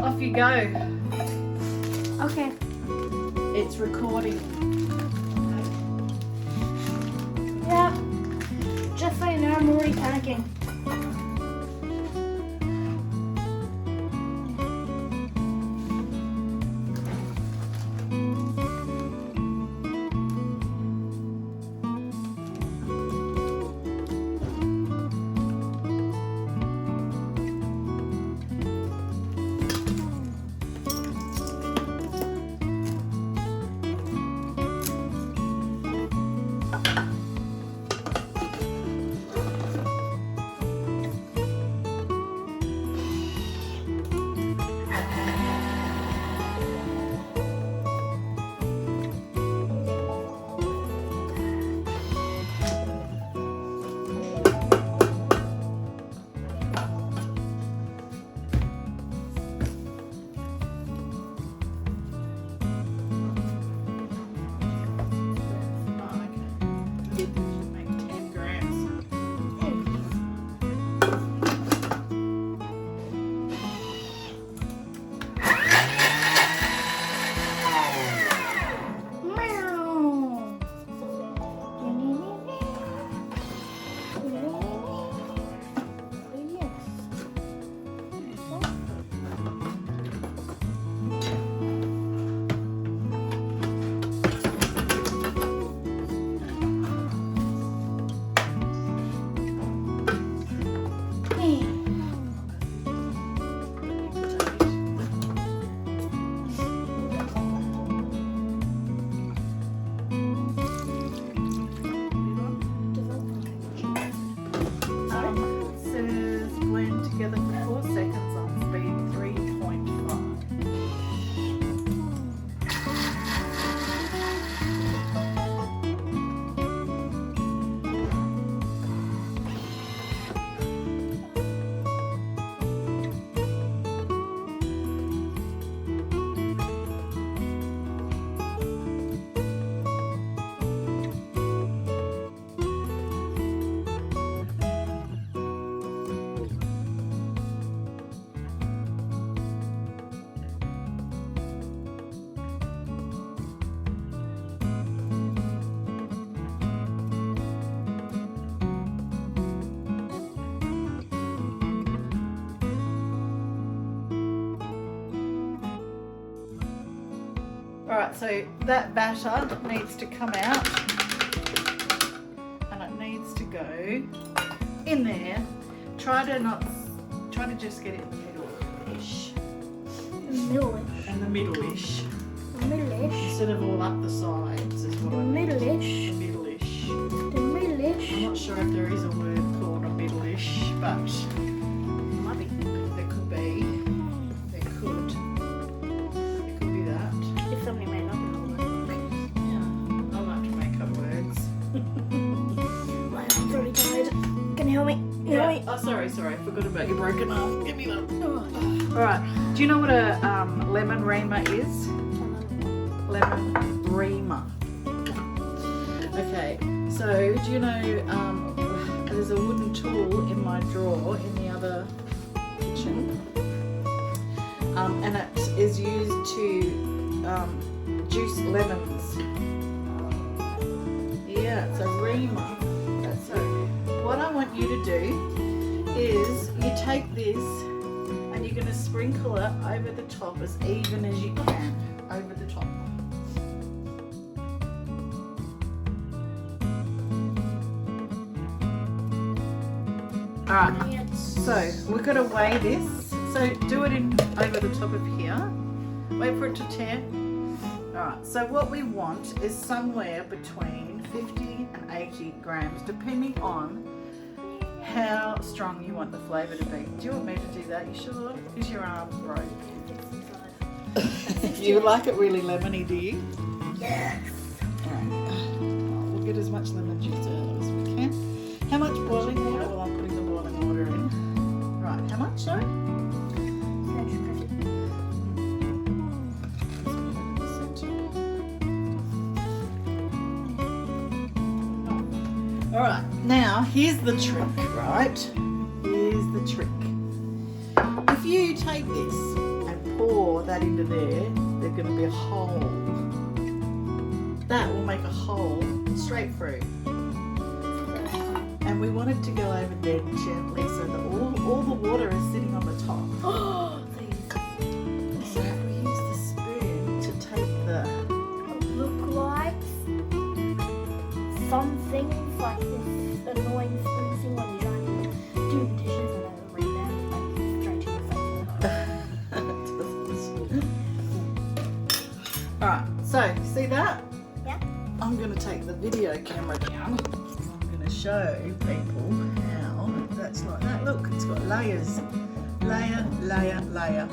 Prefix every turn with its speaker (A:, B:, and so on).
A: Off you go.
B: Okay.
A: It's recording.
B: Yeah. Just so you know, I'm already panicking.
A: Says blend together for 4 seconds on speed 3.5. Alright, so that batter needs to come out and it needs to go in there. Try to just get it in the middle-ish.
B: Middle-ish.
A: And the middle-ish.
B: Middle-ish.
A: Instead of all up the sides is what I mean.
B: Middle-ish.
A: The middle-ish.
B: The middle-ish.
A: I'm not sure if there is a word called a middle-ish, but
B: Might be.
A: there could be. There could be that.
B: If somebody made up another word.
A: Yeah, I like to make up words.
B: My arm's already tired. Can you help me?
A: Yeah. Oh, sorry. I forgot about your broken arm. Give me that. Alright. Do you know what a lemon reamer is? Lemon reamer. Okay. So, do you know there's a wooden tool in my drawer in the other kitchen, and it is used to juice lemons. Yeah, it's a reamer. So, what I want you to do is you take this and you're going to sprinkle it over the top as even as you can, over the top. Alright, so we're going to weigh this. So do it in over the top of here. Wait for it to tear. Alright, so what we want is somewhere between 50 and 80 grams, depending on how strong you want the flavour to be. Do you want me to do that? You sure? Is your arm broke? You like it really lemony, do you?
B: Yes.
A: Alright, we'll get as much lemon juice out as we can. How much boiling water? Well, I'm putting the boiling water in. Right, how much, sorry? Alright, now here's the trick, right? Here's the trick. If you take this and pour that into there, there's going to be a hole. That will make a hole straight through. And we want it to go over there gently so that all the water is sitting on the top.
B: Oh,
A: So we use the spoon to take the...
B: look like some things like this annoying spoon thing when you're trying to do the dishes and then bring them like straight to your face.
A: Alright, so see that?
B: Yeah.
A: I'm going to take the video camera down. I'm going to show people how that's like that. Look, it's got layers. Layer, layer, layer.